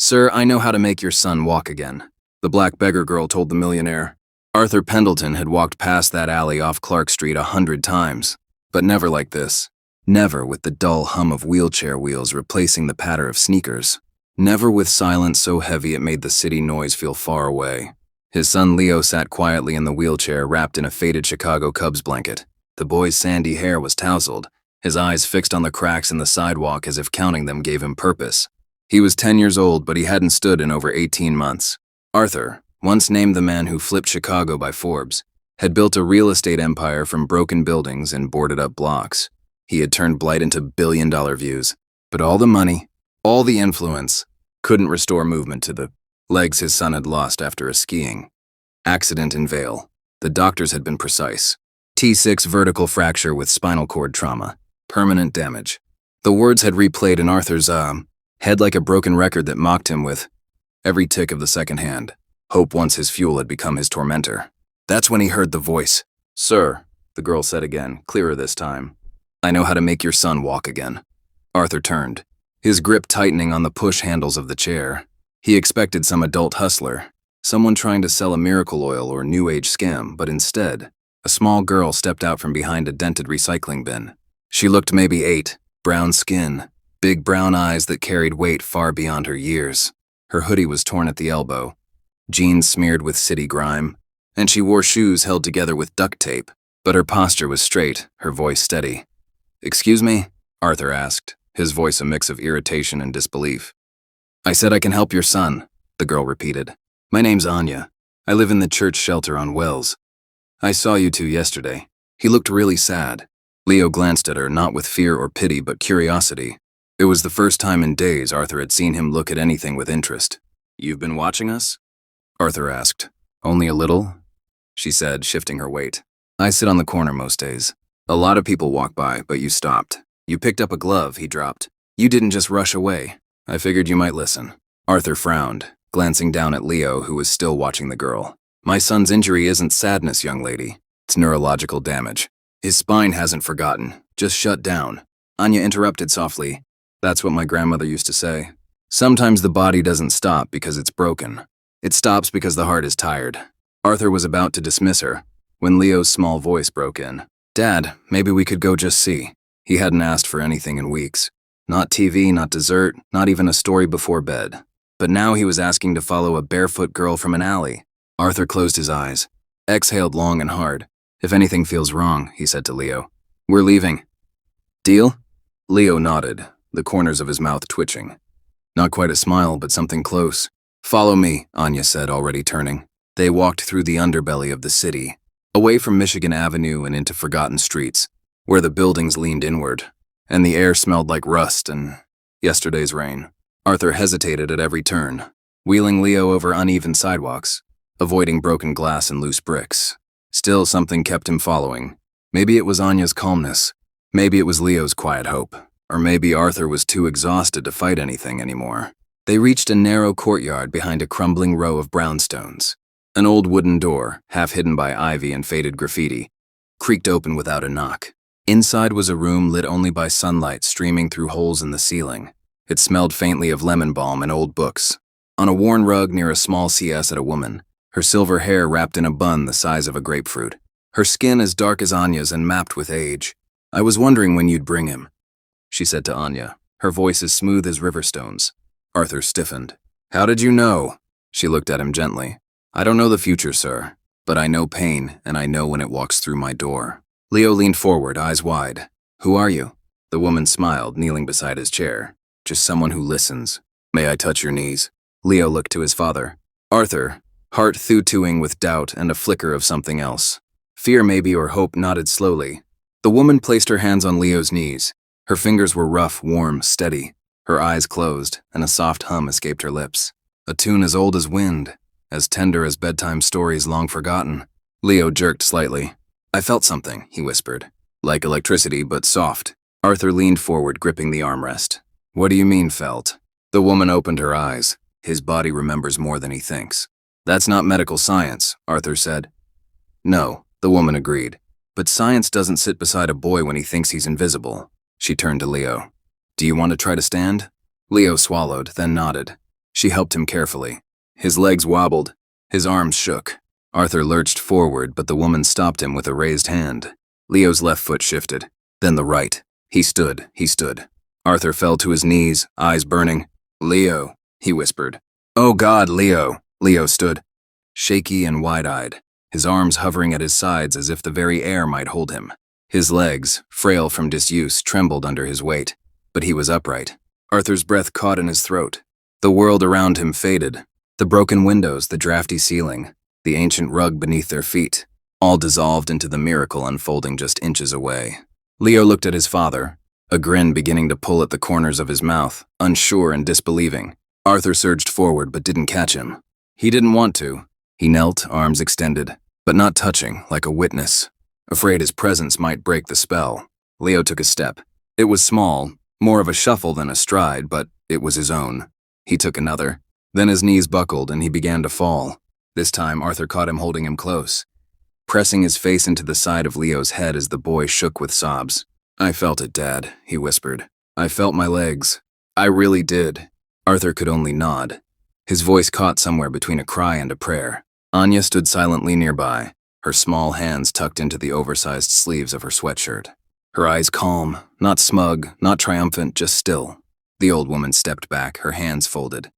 "Sir, I know how to make your son walk again," the black beggar girl told the millionaire. Arthur Pendleton had walked past that alley off Clark Street 100 times, but never like this. Never with the dull hum of wheelchair wheels replacing the patter of sneakers. Never with silence so heavy it made the city noise feel far away. His son Leo sat quietly in the wheelchair wrapped in a faded Chicago Cubs blanket. The boy's sandy hair was tousled, his eyes fixed on the cracks in the sidewalk as if counting them gave him purpose. He was 10 years old, but he hadn't stood in over 18 months. Arthur, once named the man who flipped Chicago by Forbes, had built a real estate empire from broken buildings and boarded-up blocks. He had turned blight into billion-dollar views, but all the money, all the influence, couldn't restore movement to the legs his son had lost after a skiing accident in Vale. The doctors had been precise. T6 vertical fracture with spinal cord trauma. Permanent damage. The words had replayed in Arthur's head like a broken record that mocked him with every tick of the second hand. Hope once his fuel had become his tormentor. That's when he heard the voice. "Sir," the girl said again, clearer this time. "I know how to make your son walk again." Arthur turned, his grip tightening on the push handles of the chair. He expected some adult hustler, someone trying to sell a miracle oil or new age scam, but instead, a small girl stepped out from behind a dented recycling bin. She looked maybe 8, brown skin, big brown eyes that carried weight far beyond her years. Her hoodie was torn at the elbow, jeans smeared with city grime, and she wore shoes held together with duct tape, but her posture was straight, her voice steady. "Excuse me?" Arthur asked, his voice a mix of irritation and disbelief. "I said I can help your son," the girl repeated. "My name's Anya. I live in the church shelter on Wells. I saw you two yesterday. He looked really sad." Leo glanced at her, not with fear or pity, but curiosity. It was the first time in days Arthur had seen him look at anything with interest. "You've been watching us?" Arthur asked. "Only a little," she said, shifting her weight. "I sit on the corner most days. A lot of people walk by, but you stopped. You picked up a glove he dropped. You didn't just rush away. I figured you might listen." Arthur frowned, glancing down at Leo, who was still watching the girl. "My son's injury isn't sadness, young lady. It's neurological damage. His spine hasn't forgotten, just shut down." Anya interrupted softly. "That's what my grandmother used to say. Sometimes the body doesn't stop because it's broken. It stops because the heart is tired." Arthur was about to dismiss her when Leo's small voice broke in. "Dad, maybe we could go just see." He hadn't asked for anything in weeks. Not TV, not dessert, not even a story before bed. But now he was asking to follow a barefoot girl from an alley. Arthur closed his eyes, exhaled long and hard. "If anything feels wrong," he said to Leo, "we're leaving. Deal?" Leo nodded, the corners of his mouth twitching. Not quite a smile, but something close. "Follow me," Anya said, already turning. They walked through the underbelly of the city, away from Michigan Avenue and into forgotten streets, where the buildings leaned inward, and the air smelled like rust and yesterday's rain. Arthur hesitated at every turn, wheeling Leo over uneven sidewalks, avoiding broken glass and loose bricks. Still, something kept him following. Maybe it was Anya's calmness. Maybe it was Leo's quiet hope. Or maybe Arthur was too exhausted to fight anything anymore. They reached a narrow courtyard behind a crumbling row of brownstones. An old wooden door, half hidden by ivy and faded graffiti, creaked open without a knock. Inside was a room lit only by sunlight streaming through holes in the ceiling. It smelled faintly of lemon balm and old books. On a worn rug near a small CS sat a woman, her silver hair wrapped in a bun the size of a grapefruit. Her skin as dark as Anya's and mapped with age. "I was wondering when you'd bring him," she said to Anya, her voice as smooth as river stones. Arthur stiffened. "How did you know?" She looked at him gently. "I don't know the future, sir, but I know pain, and I know when it walks through my door." Leo leaned forward, eyes wide. "Who are you?" The woman smiled, kneeling beside his chair. "Just someone who listens. May I touch your knees?" Leo looked to his father. Arthur, heart thoo-tooing with doubt and a flicker of something else. Fear maybe, or hope, nodded slowly. The woman placed her hands on Leo's knees. Her fingers were rough, warm, steady. Her eyes closed, and a soft hum escaped her lips. A tune as old as wind, as tender as bedtime stories long forgotten. Leo jerked slightly. "I felt something," he whispered. "Like electricity, but soft." Arthur leaned forward, gripping the armrest. "What do you mean, felt?" The woman opened her eyes. "His body remembers more than he thinks." "That's not medical science," Arthur said. "No," the woman agreed. "But science doesn't sit beside a boy when he thinks he's invisible." She turned to Leo. "Do you want to try to stand?" Leo swallowed, then nodded. She helped him carefully. His legs wobbled. His arms shook. Arthur lurched forward, but the woman stopped him with a raised hand. Leo's left foot shifted, then the right. He stood. Arthur fell to his knees, eyes burning. "Leo," he whispered. "Oh God, Leo." Leo stood, shaky and wide-eyed, his arms hovering at his sides as if the very air might hold him. His legs, frail from disuse, trembled under his weight, but he was upright. Arthur's breath caught in his throat. The world around him faded. The broken windows, the drafty ceiling, the ancient rug beneath their feet, all dissolved into the miracle unfolding just inches away. Leo looked at his father, a grin beginning to pull at the corners of his mouth, unsure and disbelieving. Arthur surged forward but didn't catch him. He didn't want to. He knelt, arms extended, but not touching, like a witness, afraid his presence might break the spell. Leo took a step. It was small, more of a shuffle than a stride, but it was his own. He took another. Then his knees buckled and he began to fall. This time, Arthur caught him holding him close, pressing his face into the side of Leo's head as the boy shook with sobs. "I felt it, Dad," he whispered. "I felt my legs. I really did." Arthur could only nod. His voice caught somewhere between a cry and a prayer. Anya stood silently nearby, her small hands tucked into the oversized sleeves of her sweatshirt. Her eyes calm, not smug, not triumphant, just still. The old woman stepped back, her hands folded.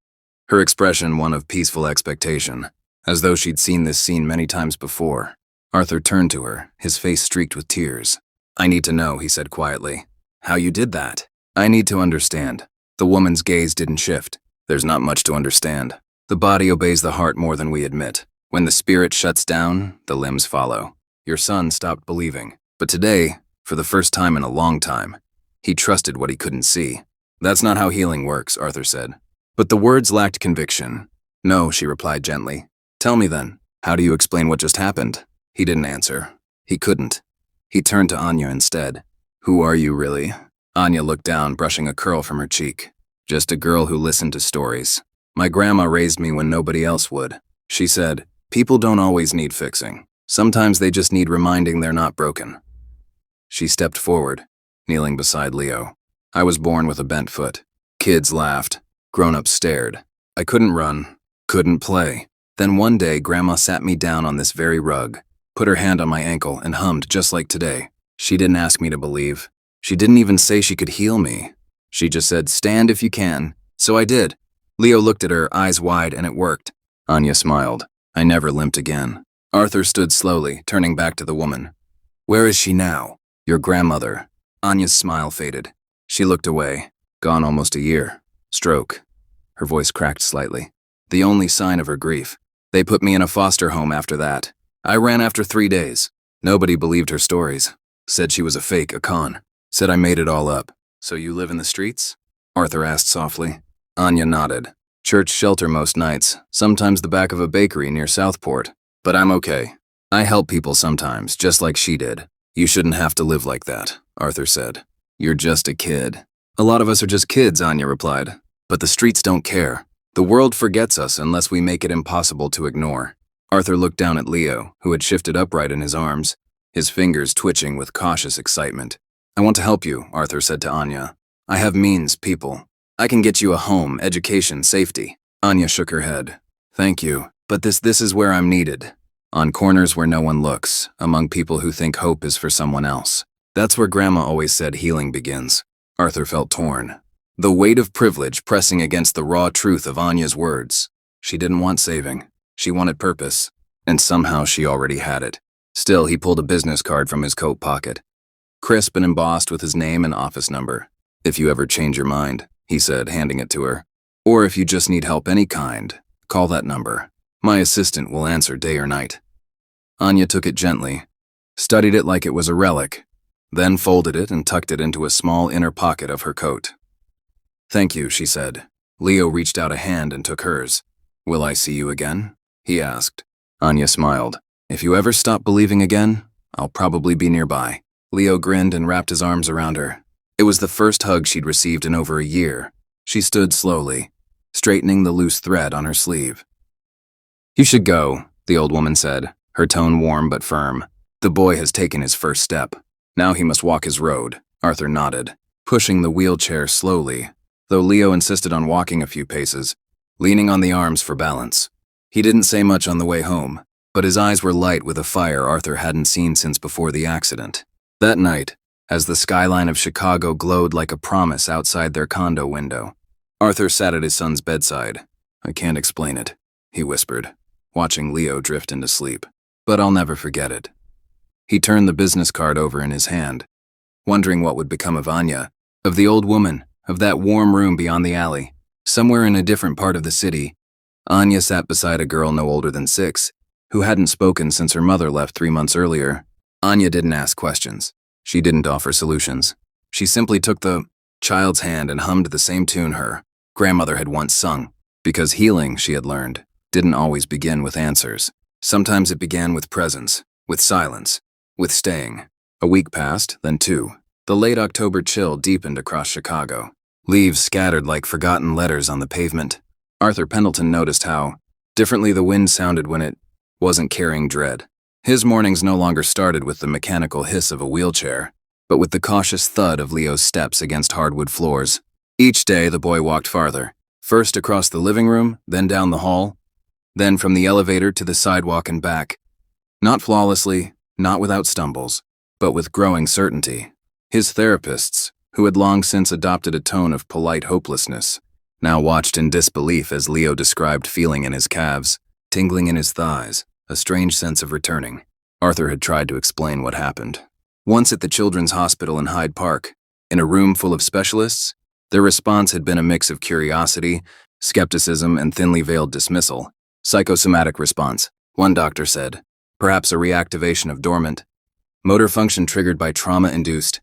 Her expression one of peaceful expectation, as though she'd seen this scene many times before. Arthur turned to her, his face streaked with tears. "I need to know," he said quietly, "how you did that. I need to understand." The woman's gaze didn't shift. "There's not much to understand. The body obeys the heart more than we admit. When the spirit shuts down, the limbs follow. Your son stopped believing. But today, for the first time in a long time, he trusted what he couldn't see." "That's not how healing works," Arthur said. But the words lacked conviction. "No," she replied gently. "Tell me then, how do you explain what just happened?" He didn't answer. He couldn't. He turned to Anya instead. "Who are you really?" Anya looked down, brushing a curl from her cheek. "Just a girl who listened to stories. My grandma raised me when nobody else would. She said, people don't always need fixing. Sometimes they just need reminding they're not broken." She stepped forward, kneeling beside Leo. "I was born with a bent foot. Kids laughed. Grown-ups stared. I couldn't run, couldn't play. Then one day, Grandma sat me down on this very rug, put her hand on my ankle, and hummed just like today. She didn't ask me to believe. She didn't even say she could heal me. She just said, 'Stand if you can.' So I did." Leo looked at her, eyes wide, and it worked. Anya smiled. "I never limped again." Arthur stood slowly, turning back to the woman. "Where is she now?" "Your grandmother." Anya's smile faded. She looked away. "Gone almost a year. Stroke." Her voice cracked slightly. "The only sign of her grief. They put me in a foster home after that. I ran after 3 days. Nobody believed her stories. Said she was a fake, a con. Said I made it all up." "So you live in the streets?" Arthur asked softly. Anya nodded. "Church shelter most nights, sometimes the back of a bakery near Southport. But I'm okay. I help people sometimes, just like she did." "You shouldn't have to live like that," Arthur said. "You're just a kid." "A lot of us are just kids," Anya replied. "But the streets don't care. The world forgets us unless we make it impossible to ignore." Arthur looked down at Leo, who had shifted upright in his arms, his fingers twitching with cautious excitement. "I want to help you," Arthur said to Anya. "I have means, people. I can get you a home, education, safety." Anya shook her head. "Thank you, but this is where I'm needed. On corners where no one looks, among people who think hope is for someone else. That's where Grandma always said healing begins." Arthur felt torn. The weight of privilege pressing against the raw truth of Anya's words. She didn't want saving. She wanted purpose. And somehow she already had it. Still, he pulled a business card from his coat pocket, crisp and embossed with his name and office number. "If you ever change your mind," he said, handing it to her. "Or if you just need help any kind, call that number. My assistant will answer day or night." Anya took it gently, studied it like it was a relic, then folded it and tucked it into a small inner pocket of her coat. "Thank you," she said. Leo reached out a hand and took hers. "Will I see you again?" he asked. Anya smiled. "If you ever stop believing again, I'll probably be nearby." Leo grinned and wrapped his arms around her. It was the first hug she'd received in over a year. She stood slowly, straightening the loose thread on her sleeve. "You should go," the old woman said, her tone warm but firm. "The boy has taken his first step. Now he must walk his road." Arthur nodded, pushing the wheelchair slowly. Though Leo insisted on walking a few paces, leaning on the arms for balance. He didn't say much on the way home, but his eyes were light with a fire Arthur hadn't seen since before the accident. That night, as the skyline of Chicago glowed like a promise outside their condo window, Arthur sat at his son's bedside. "I can't explain it," he whispered, watching Leo drift into sleep. "But I'll never forget it." He turned the business card over in his hand, wondering what would become of Anya, of the old woman, of that warm room beyond the alley. Somewhere in a different part of the city, Anya sat beside a girl no older than 6, who hadn't spoken since her mother left 3 months earlier. Anya didn't ask questions. She didn't offer solutions. She simply took the child's hand and hummed the same tune her grandmother had once sung, because healing, she had learned, didn't always begin with answers. Sometimes it began with presence, with silence, with staying. A week passed, then 2. The late October chill deepened across Chicago. Leaves scattered like forgotten letters on the pavement. Arthur Pendleton noticed how differently the wind sounded when it wasn't carrying dread. His mornings no longer started with the mechanical hiss of a wheelchair, but with the cautious thud of Leo's steps against hardwood floors. Each day the boy walked farther, first across the living room, then down the hall, then from the elevator to the sidewalk and back. Not flawlessly, not without stumbles, but with growing certainty. His therapists, who had long since adopted a tone of polite hopelessness, now watched in disbelief as Leo described feeling in his calves, tingling in his thighs, a strange sense of returning. Arthur had tried to explain what happened. Once at the Children's Hospital in Hyde Park, in a room full of specialists, their response had been a mix of curiosity, skepticism, and thinly veiled dismissal. Psychosomatic response, one doctor said, perhaps a reactivation of dormant motor function triggered by trauma-induced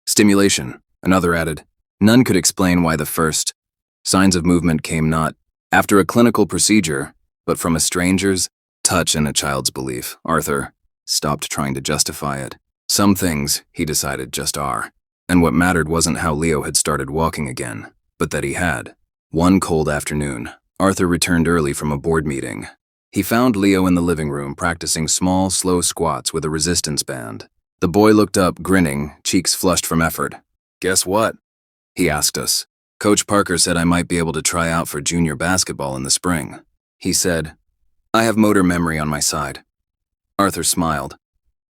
stimulation, another added. None could explain why the first signs of movement came not after a clinical procedure, but from a stranger's touch and a child's belief. Arthur stopped trying to justify it. Some things, he decided, just are. And what mattered wasn't how Leo had started walking again, but that he had. One cold afternoon, Arthur returned early from a board meeting. He found Leo in the living room practicing small, slow squats with a resistance band. The boy looked up, grinning, cheeks flushed from effort. "Guess what?" he asked us. "Coach Parker said I might be able to try out for junior basketball in the spring." He said, "I have motor memory on my side." Arthur smiled,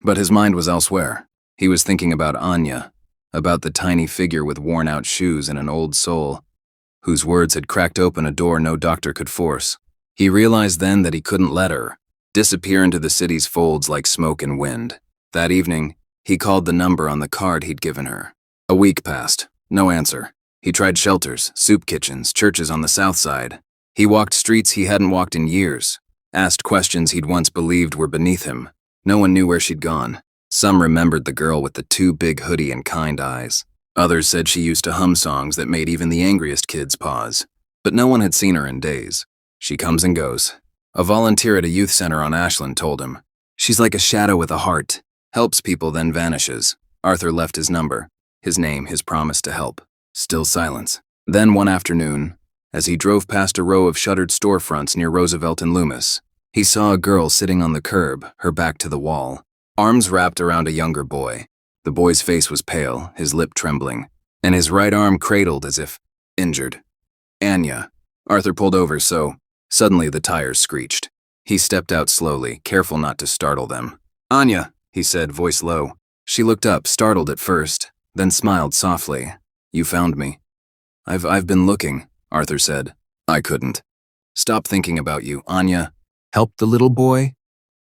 but his mind was elsewhere. He was thinking about Anya, about the tiny figure with worn-out shoes and an old soul, whose words had cracked open a door no doctor could force. He realized then that he couldn't let her disappear into the city's folds like smoke and wind. That evening, he called the number on the card he'd given her. A week passed, no answer. He tried shelters, soup kitchens, churches on the south side. He walked streets he hadn't walked in years, asked questions he'd once believed were beneath him. No one knew where she'd gone. Some remembered the girl with the too big hoodie and kind eyes. Others said she used to hum songs that made even the angriest kids pause. But no one had seen her in days. "She comes and goes." A volunteer at a youth center on Ashland told him. "She's like a shadow with a heart. Helps people, then vanishes." Arthur left his number, his name, his promise to help. Still silence. Then one afternoon, as he drove past a row of shuttered storefronts near Roosevelt and Loomis, he saw a girl sitting on the curb, her back to the wall, arms wrapped around a younger boy. The boy's face was pale, his lip trembling, and his right arm cradled as if injured. "Anya." Arthur pulled over so suddenly the tires screeched. He stepped out slowly, careful not to startle them. "Anya," he said, voice low. She looked up, startled at first, then smiled softly. "You found me." I've been looking," Arthur said. "I couldn't stop thinking about you." Anya helped the little boy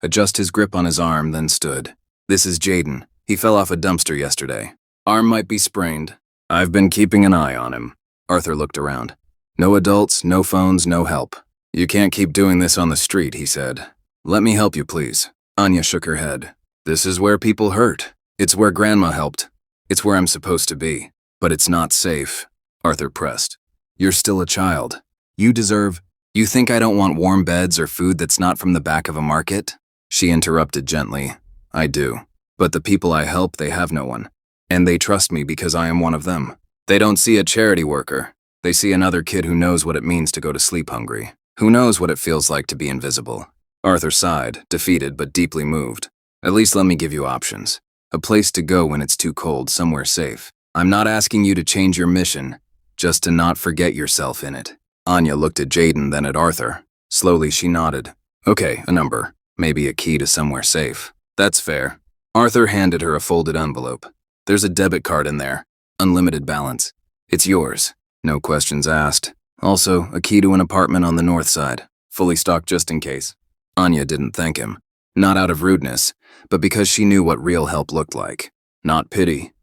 adjust his grip on his arm, then stood. "This is Jaden. He fell off a dumpster yesterday. Arm might be sprained. I've been keeping an eye on him." Arthur looked around. No adults, no phones, no help. "You can't keep doing this on the street," he said. "Let me help you, please." Anya shook her head. "This is where people hurt. It's where Grandma helped. It's where I'm supposed to be. But it's not safe." Arthur pressed. "You're still a child. You deserve— You think I don't want warm beds or food that's not from the back of a market?" She interrupted gently. "I do. But the people I help, they have no one. And they trust me because I am one of them. They don't see a charity worker. They see another kid who knows what it means to go to sleep hungry. Who knows what it feels like to be invisible." Arthur sighed, defeated but deeply moved. "At least let me give you options. A place to go when it's too cold, somewhere safe. I'm not asking you to change your mission, just to not forget yourself in it." Anya looked at Jaden, then at Arthur. Slowly, she nodded. Okay, a number. Maybe a key to somewhere safe. That's fair. Arthur handed her a folded envelope. There's a debit card in there. Unlimited balance. It's yours. No questions asked. Also, a key to an apartment on the north side. Fully stocked just in case. Anya didn't thank him. Not out of rudeness, but because she knew what real help looked like. Not pity.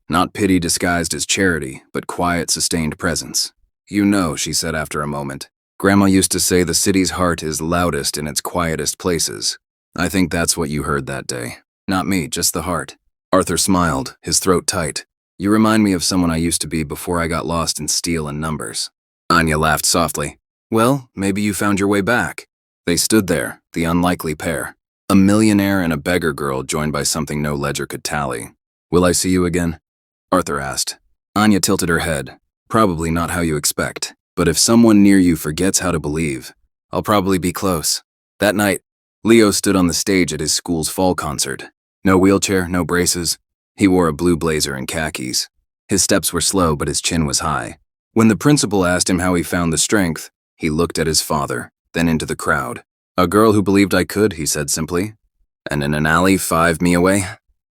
Not pity disguised as charity, but quiet, sustained presence. You know, she said after a moment. Grandma used to say the city's heart is loudest in its quietest places. I think that's what you heard that day. Not me, just the heart. Arthur smiled, his throat tight. You remind me of someone I used to be before I got lost in steel and numbers. Anya laughed softly. Well, maybe you found your way back. They stood there, the unlikely pair. A millionaire and a beggar girl joined by something no ledger could tally. Will I see you again? Arthur asked. Anya tilted her head. Probably not how you expect. But if someone near you forgets how to believe, I'll probably be close. That night, Leo stood on the stage at his school's fall concert. No wheelchair, no braces. He wore a blue blazer and khakis. His steps were slow, but his chin was high. When the principal asked him how he found the strength, he looked at his father, then into the crowd. A girl who believed I could, he said simply. And in an alley 5 me away?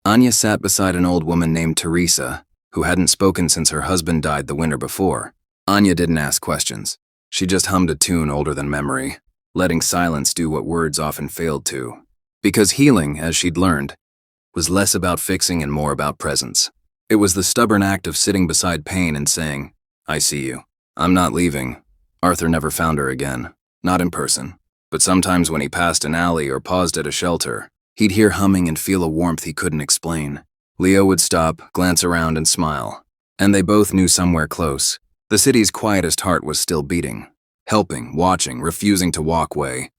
Anya sat beside an old woman named Teresa, who hadn't spoken since her husband died the winter before. Anya didn't ask questions. She just hummed a tune older than memory, letting silence do what words often failed to. Because healing, as she'd learned, was less about fixing and more about presence. It was the stubborn act of sitting beside pain and saying, I see you. I'm not leaving. Arthur never found her again. Not in person. But sometimes when he passed an alley or paused at a shelter, he'd hear humming and feel a warmth he couldn't explain. Leo would stop, glance around, and smile. And they both knew somewhere close. The city's quietest heart was still beating. Helping, watching, refusing to walk away.